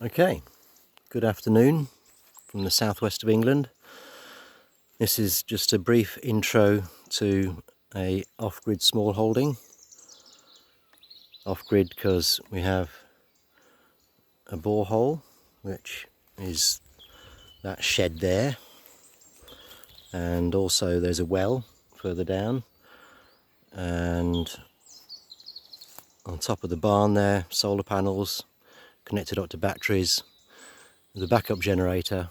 Okay, good afternoon from the southwest of England. This is just a brief intro to a off-grid small holding. Off-grid because we have a borehole, which is that shed there, and also there's a well further down, and on top of the barn there, solar panels connected up to batteries, the backup generator,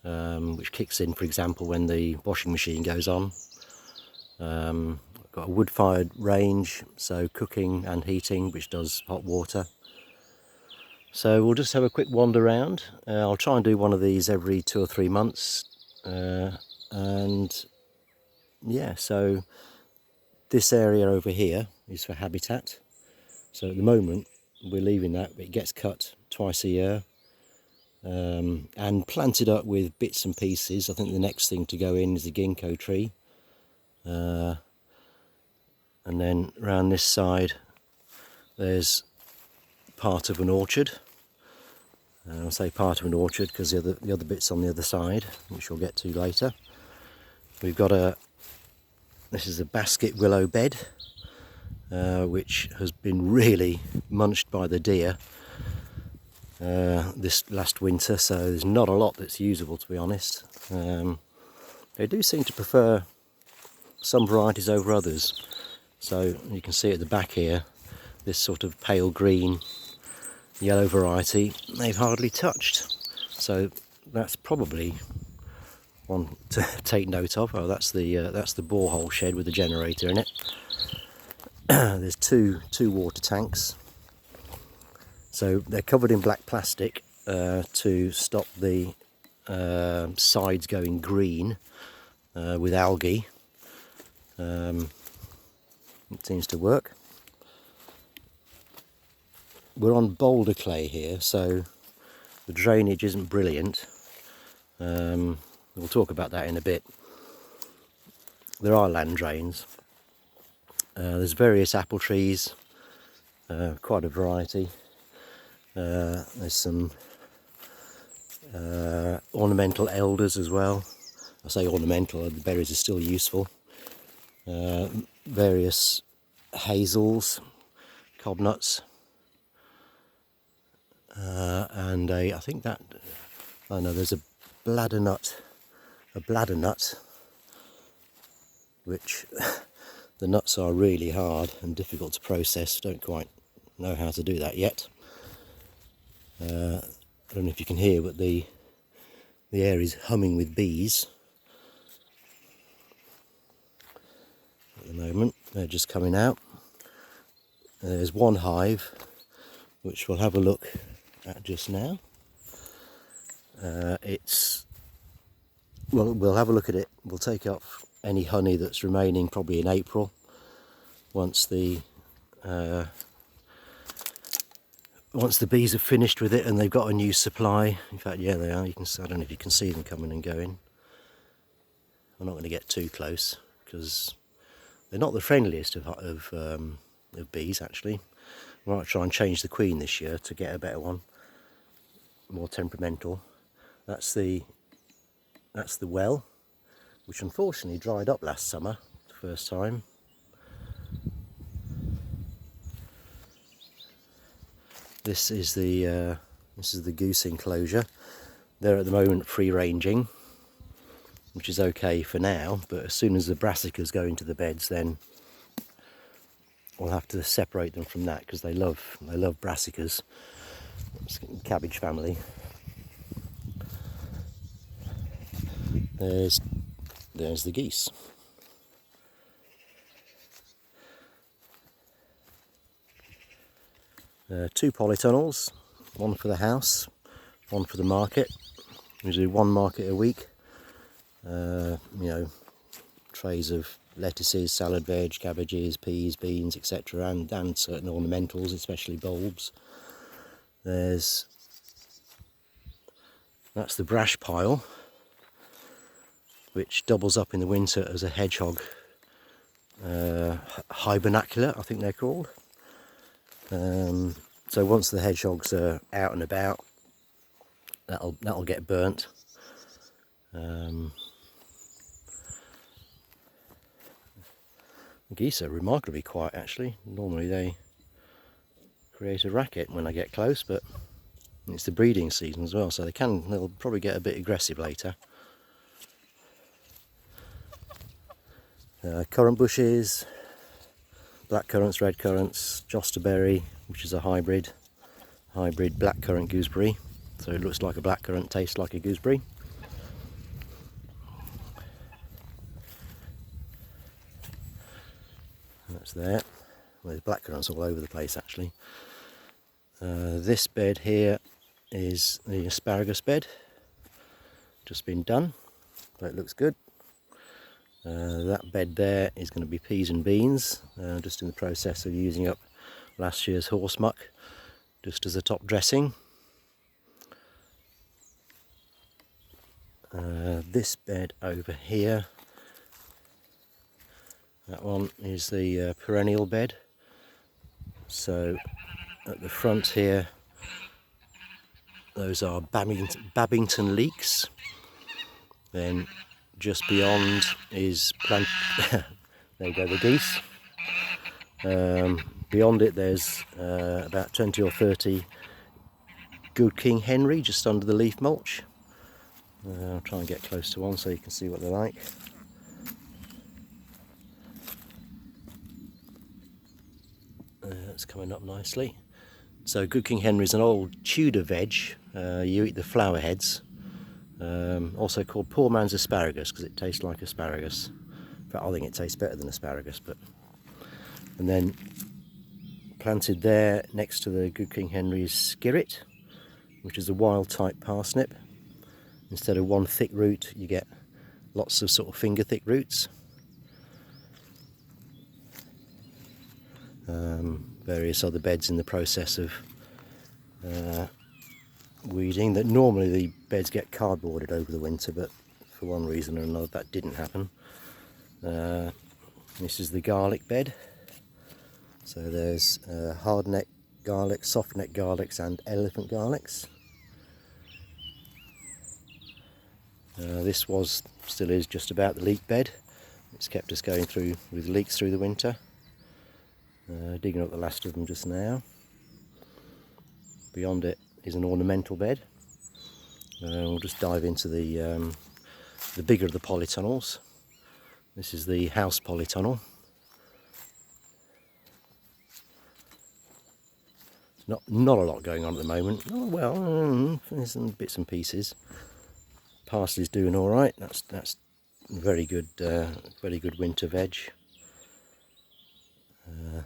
which kicks in, for example, when the washing machine goes on. I've got a wood-fired range, so cooking and heating, which does hot water. So we'll just have a quick wander around. I'll try and do one of these every 2 or 3 months. And yeah, so this area over here is for habitat. So at the moment we're leaving that, but it gets cut twice a year. And planted up with bits and pieces. I think the next thing to go in is the ginkgo tree, and then around this side there's part of an orchard. I'll say part of an orchard because the other bit's on the other side, which we'll get to later. We've got this is a basket willow bed, which has been really munched by the deer this last winter, so there's not a lot that's usable, to be honest. They do seem to prefer some varieties over others. So you can see at the back here, this sort of pale green yellow variety they've hardly touched. So that's probably one to take note of. Oh, that's the borehole shed with the generator in it. There's two water tanks. So they're covered in black plastic to stop the sides going green with algae. It seems to work. We're on boulder clay here, so the drainage isn't brilliant. We'll talk about that in a bit. There are land drains. There's various apple trees, quite a variety. There's some ornamental elders as well. I say ornamental, the berries are still useful. Various hazels, cobnuts, and I think that, oh no, there's a bladder nut, which the nuts are really hard and difficult to process. Don't quite know how to do that yet. I don't know if you can hear, but the air is humming with bees at the moment. They're just coming out. There's one hive which we'll have a look at just now. We'll have a look at it. We'll take off any honey that's remaining probably in April, once the bees have finished with it and they've got a new supply. In fact, yeah, they are. I don't know if you can see them coming and going. I'm not going to get too close because they're not the friendliest of bees, actually. I might try and change the queen this year to get a better one, more temperamental. That's the well, which unfortunately dried up last summer, the first time. This is the goose enclosure. They're at the moment free ranging, which is okay for now, but as soon as the brassicas go into the beds, then we'll have to separate them from that because they love brassicas. Cabbage family. There's the geese. Two polytunnels, one for the house, one for the market. We do one market a week. Trays of lettuces, salad veg, cabbages, peas, beans, etc., and certain ornamentals, especially bulbs. That's the brash pile, which doubles up in the winter as a hedgehog hibernacular, I think they're called. So once the hedgehogs are out and about, that'll get burnt. The geese are remarkably quiet actually. Normally they create a racket when I get close, but it's the breeding season as well, so they'll probably get a bit aggressive later. Currant bushes, black currants, red currants, josterberry, which is a hybrid blackcurrant gooseberry. So it looks like a blackcurrant, tastes like a gooseberry. That's there. Well, there's blackcurrants all over the place actually. This bed here is the asparagus bed. Just been done, but it looks good. That bed there is going to be peas and beans. Just in the process of using up last year's horse muck, just as a top dressing. This bed over here, that one is the perennial bed. So at the front here, those are Babington leeks. Then just beyond is there you go, the geese. Beyond it there's about 20 or 30 good King Henry just under the leaf mulch. I'll try and get close to one so you can see what they're like. That's coming up nicely. So good King Henry is an old Tudor veg. You eat the flower heads. Also called poor man's asparagus because it tastes like asparagus. In fact, I think it tastes better than asparagus. And then planted there next to the good King Henry is skirret, which is a wild type parsnip. Instead of one thick root, you get lots of sort of finger thick roots. Various other beds in the process of weeding. That normally the beds get cardboarded over the winter, but for one reason or another that didn't happen. This is the garlic bed. So there's hardneck garlic, softneck garlics and elephant garlics. This still is just about the leek bed. It's kept us going through with leeks through the winter. Digging up the last of them just now. Beyond it is an ornamental bed. We'll just dive into the bigger of the polytunnels. This is the house polytunnel. Not a lot going on at the moment. Oh, well, there's some bits and pieces. Parsley's doing all right. That's very good winter veg.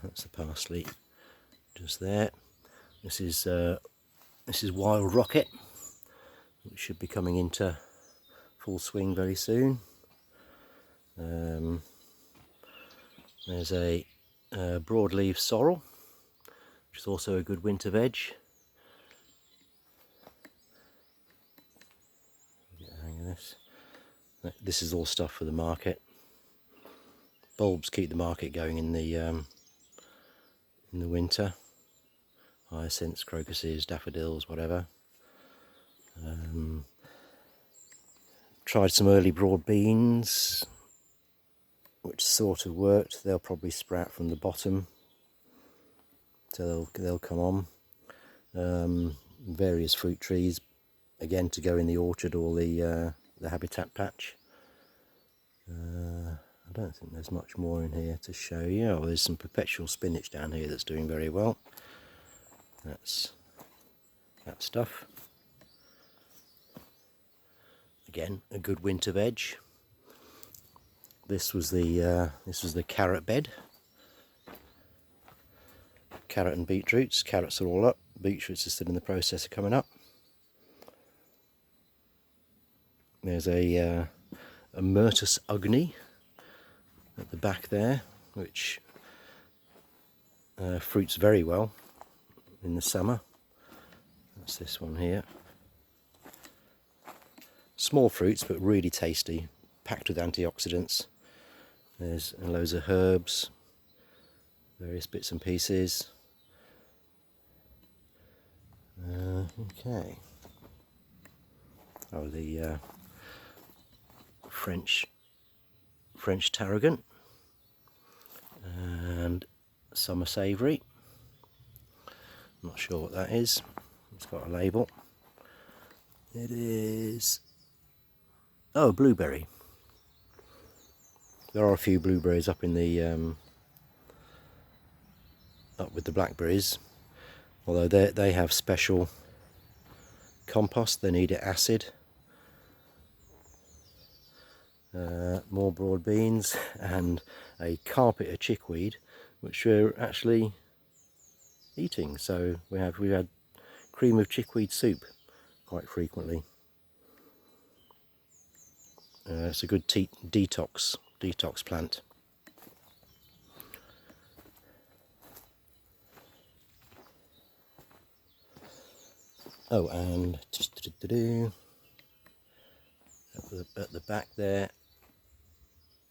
That's the parsley just there. This is wild rocket, which should be coming into full swing very soon. There's a broadleaf sorrel, which is also a good winter veg. Get the hang of this. This is all stuff for the market. Bulbs keep the market going in the winter. Hyacinths, crocuses, daffodils, whatever. Tried some early broad beans, which sort of worked. They'll probably sprout from the bottom, so they'll come on. Various fruit trees, again to go in the orchard or the habitat patch. I don't think there's much more in here to show you. Oh, there's some perpetual spinach down here that's doing very well. That's that stuff. Again, a good winter veg. This was the carrot bed. Carrot and beetroots. Carrots are all up. Beetroots are still in the process of coming up. There's a Myrtus ugni at the back there, which fruits very well in the summer. That's this one here. Small fruits, but really tasty, packed with antioxidants. There's loads of herbs, various bits and pieces. Okay. Oh, the French tarragon and summer savoury. I'm not sure what that is. It's got a label. It is, oh, blueberry. There are a few blueberries up in the up with the blackberries, although they have special compost. They need it acid. More broad beans and a carpet of chickweed, which we're actually eating. So we've had cream of chickweed soup quite frequently. It's a good detox plant. Oh, and at the back there,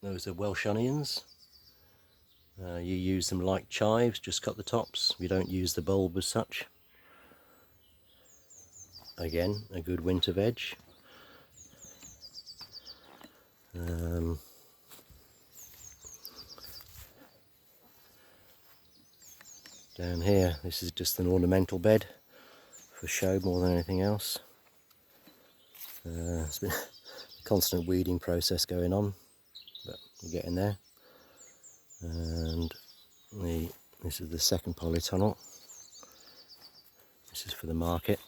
those are Welsh onions. You use them like chives, just cut the tops. You don't use the bulb as such. Again, a good winter veg. Down here, this is just an ornamental bed for show more than anything else. It's been a constant weeding process going on, but we're getting there. And this is the second polytunnel. This is for the market.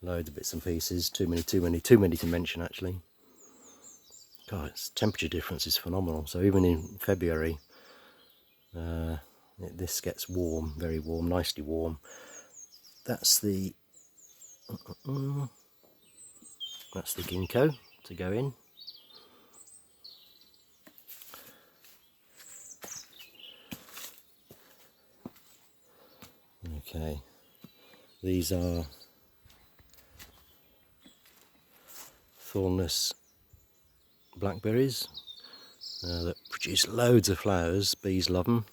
Loads of bits and pieces. Too many to mention actually. God, its temperature difference is phenomenal. So even in February, this gets warm, very warm, nicely warm. That's the ginkgo to go in. Okay, these are thornless blackberries that produce loads of flowers. Bees love them.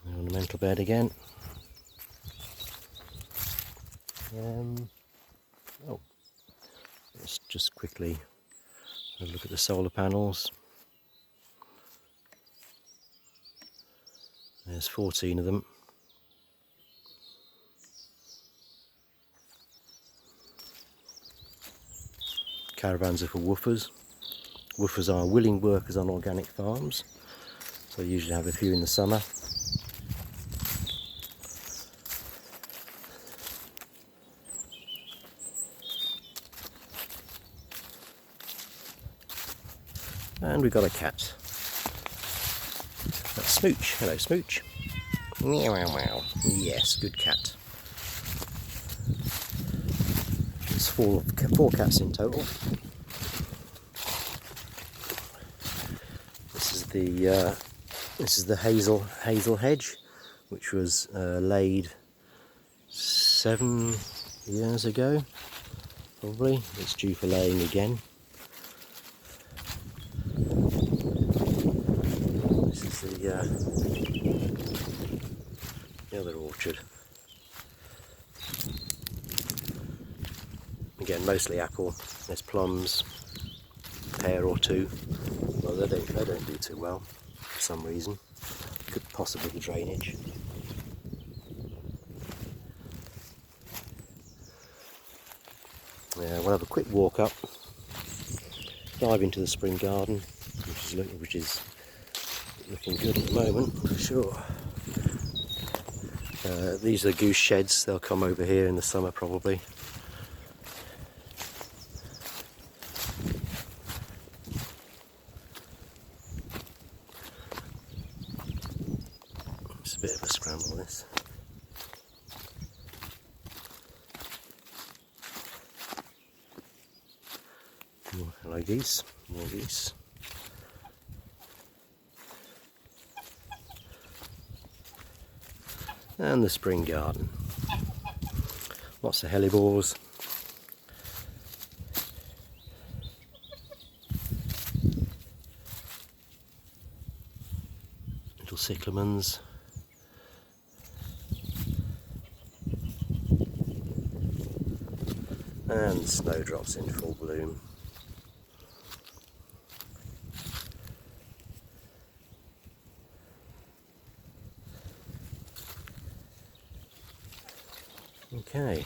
The ornamental bed again. Oh, let's just quickly have a look at the solar panels. There's 14 of them. Caravans are for woofers. Woofers are willing workers on organic farms, so you usually have a few in the summer. And we've got a cat. That's Smooch. Hello, Smooch. Meow, meow, meow. Yes, good cat. There's four cats in total. This is the hazel hedge, which was laid 7 years ago, probably. It's due for laying again. This is the other orchard. Again, mostly apple. There's plums, a pear or two. Well, they don't do too well for some reason. Could possibly be drainage. Yeah, we'll have a quick walk up, dive into the spring garden, which is looking good at the moment for sure. These are goose sheds. They'll come over here in the summer probably. It's a bit of a scramble, this. Hello geese, more geese. And the spring garden. Lots of hellebores. little cyclamens. And snowdrops in full bloom. Okay,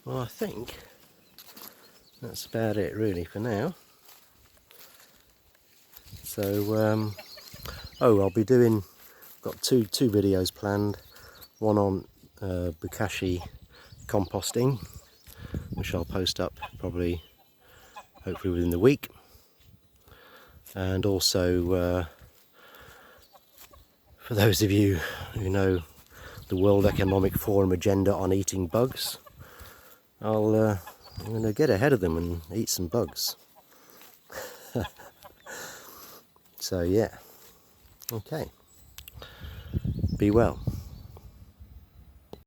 well I think that's about it really for now. So, I'll be doing, got two videos planned. One on bokashi composting, which I'll post up probably, hopefully within the week. And also, for those of you who know the World Economic Forum agenda on eating bugs, I'm going to get ahead of them and eat some bugs. So yeah, okay, be well.